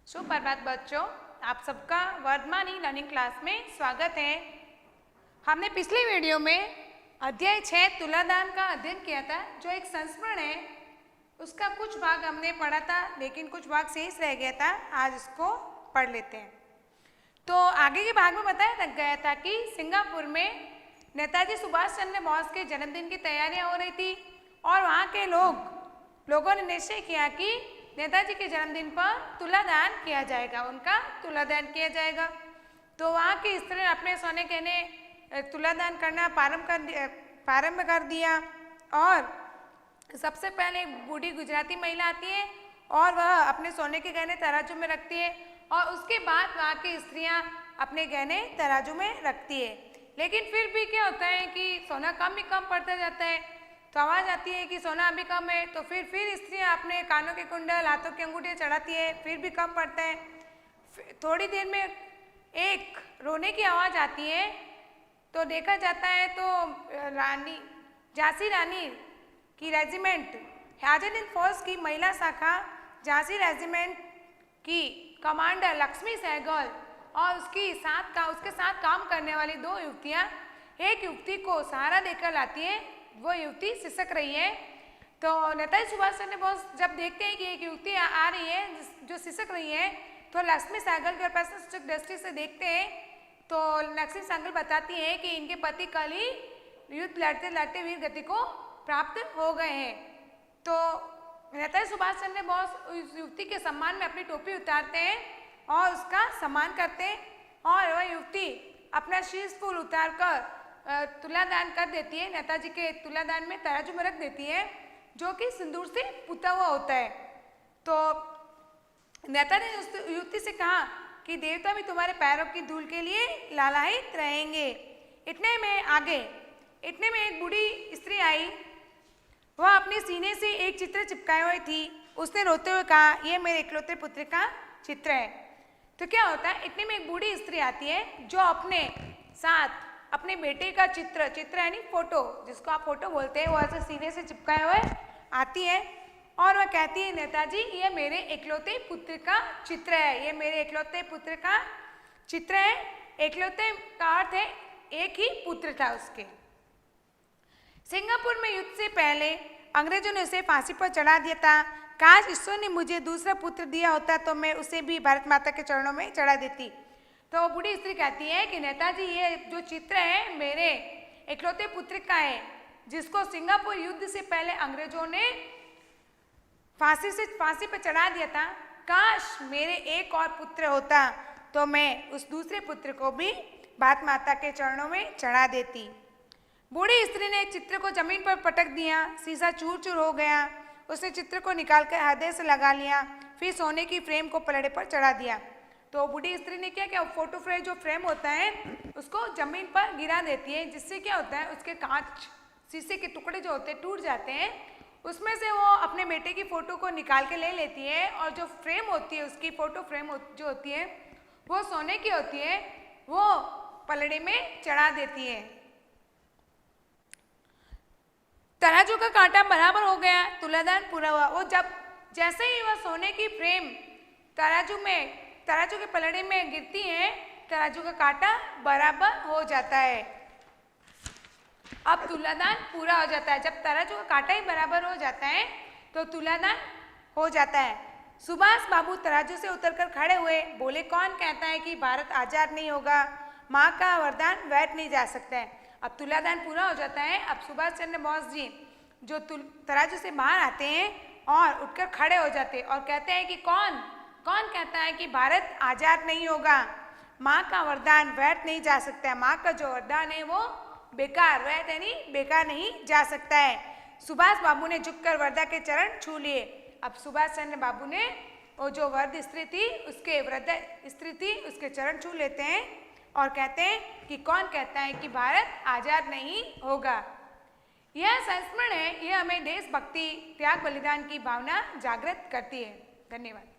सुप्रभात बच्चों, आप सबका वर्धमान ई लर्निंग क्लास में स्वागत है। हमने पिछली वीडियो में अध्याय 6 तुलादान का अध्ययन किया था, जो एक संस्मरण है। उसका कुछ भाग हमने पढ़ा था, लेकिन कुछ भाग शेष रह गया था। आज इसको पढ़ लेते हैं। तो आगे के भाग में बताया गया था कि सिंगापुर में नेताजी सुभाष चंद्र बोस के जन्मदिन की तैयारियां हो रही थी और वहाँ के लोगों ने निश्चय किया कि नेताजी के जन्मदिन पर तुलादान किया जाएगा, उनका तुलादान किया जाएगा। तो वहाँ की स्त्री ने अपने सोने गहने तुलादान करना प्रारंभ कर दिया और सबसे पहले एक बूढ़ी गुजराती महिला आती है और वह अपने सोने के गहने तराजू में रखती है और उसके बाद वहाँ की स्त्रियाँ अपने गहने तराजू में रखती है। लेकिन फिर भी क्या होता है कि सोना कम ही कम पड़ता जाता है। तो आवाज़ आती है कि सोना अभी कम है। तो फिर स्त्रियाँ अपने कानों के कुंडल, हाथों की अंगूठियाँ चढ़ाती है, फिर भी कम पड़ता है। थोड़ी देर में एक रोने की आवाज़ आती है। तो देखा जाता है तो झांसी रानी की रेजिमेंट, हाजन फोर्स की महिला शाखा झांसी रेजिमेंट की कमांडर लक्ष्मी सहगल और उसके साथ काम करने वाली दो युवतियाँ एक युवती को सहारा देकर लाती है। वो युवती सिसक रही है। तो नेताजी सुभाष चंद्र बोस जब देखते हैं कि एक युवती आ रही है जो सिसक रही है, तो लक्ष्मी सहगल के पास सूचक दृष्टि से देखते हैं। तो लक्ष्मी सहगल बताती है कि इनके पति कल ही युद्ध लड़ते लड़ते वीर गति को प्राप्त हो गए हैं। तो नेताजी सुभाष चंद्र बोस उस युवती के सम्मान में अपनी टोपी उतारते हैं और उसका सम्मान करते हैं और वह युवती अपना शीश फूल उतार कर तुलादान कर देती है। नेताजी के तुलादान में तराजू में रख देती है, जो कि सिंदूर से पुता हुआ होता है। तो नेताजी ने उस युवती से कहा कि देवता भी तुम्हारे पैरों की धूल के लिए लालायित रहेंगे। इतने में एक बूढ़ी स्त्री आई। वह अपने सीने से एक चित्र चिपकाए हुए थी। उसने रोते हुए कहा, यह मेरे इकलौते पुत्र का चित्र है। तो क्या होता है, इतने में एक बूढ़ी स्त्री आती है जो अपने साथ अपने बेटे का चित्र यानी फोटो, जिसको आप फोटो बोलते हैं, वो ऐसे सीने से चिपकाए हुए आती है और वह कहती है, नेताजी ये मेरे इकलौते पुत्र का चित्र है, ये मेरे इकलौते पुत्र का चित्र है। इकलौते का अर्थ है एक ही पुत्र था उसके। सिंगापुर में युद्ध से पहले अंग्रेजों ने उसे फांसी पर चढ़ा दिया था। काश ईश्वर ने मुझे दूसरा पुत्र दिया होता तो मैं उसे भी भारत माता के चरणों में चढ़ा देती। तो बूढ़ी स्त्री कहती है कि नेताजी ये जो चित्र है मेरे इकलौते पुत्र का है, जिसको सिंगापुर युद्ध से पहले अंग्रेजों ने फांसी पर चढ़ा दिया था। काश मेरे एक और पुत्र होता तो मैं उस दूसरे पुत्र को भी भारत माता के चरणों में चढ़ा देती। बूढ़ी स्त्री ने चित्र को जमीन पर पटक दिया। शीशा चूर चूर हो गया। उसने चित्र को निकालकर हृदय से लगा लिया, फिर सोने की फ्रेम को पलड़े पर चढ़ा दिया। तो बूढ़ी स्त्री ने क्या फोटो फ्रेम जो फ्रेम होता है उसको जमीन पर गिरा देती है, जिससे क्या होता है उसके कांच शीशे के टुकड़े जो होते हैं टूट जाते हैं। उसमें से वो अपने बेटे की फ़ोटो को निकाल के ले लेती है और जो फ्रेम होती है उसकी फ़ोटो फ्रेम जो होती है वो सोने की होती है, वो पलड़े में चढ़ा देती है। तराजू का कांटा बराबर हो गया, तुलादान पूरा हुआ। वो जैसे ही वह सोने की फ्रेम तराजू के पलड़े में गिरती है, तराजू का कांटा बराबर हो जाता है। अब तुलादान पूरा हो जाता है। जब तराजू का कांटा ही बराबर हो जाता है तो तुलादान हो जाता है। सुभाष बाबू तराजू से उतरकर खड़े हुए, बोले, कौन कहता है कि भारत आजाद नहीं होगा? माँ का वरदान व्यर्थ नहीं जा सकता है। अब तुलादान पूरा हो जाता है। अब सुभाष चंद्र बोस जी जो तराजू से बाहर आते हैं और उठकर खड़े हो जाते हैं और कहते हैं कि कौन कहता है कि भारत आजाद नहीं होगा? माँ का वरदान व्यर्थ नहीं जा सकता है। माँ का जो वरदान है वो बेकार नहीं जा सकता है। सुभाष बाबू ने झुककर वरदा के चरण छू लिए। अब सुभाष चंद्र बाबू ने वो जो वृद्ध स्त्री थी उसके चरण छू लेते हैं और कहते हैं कि कौन कहता है कि भारत आजाद नहीं होगा। यह संस्मरण है, यह हमें देशभक्ति, त्याग, बलिदान की भावना जागृत करती है। धन्यवाद।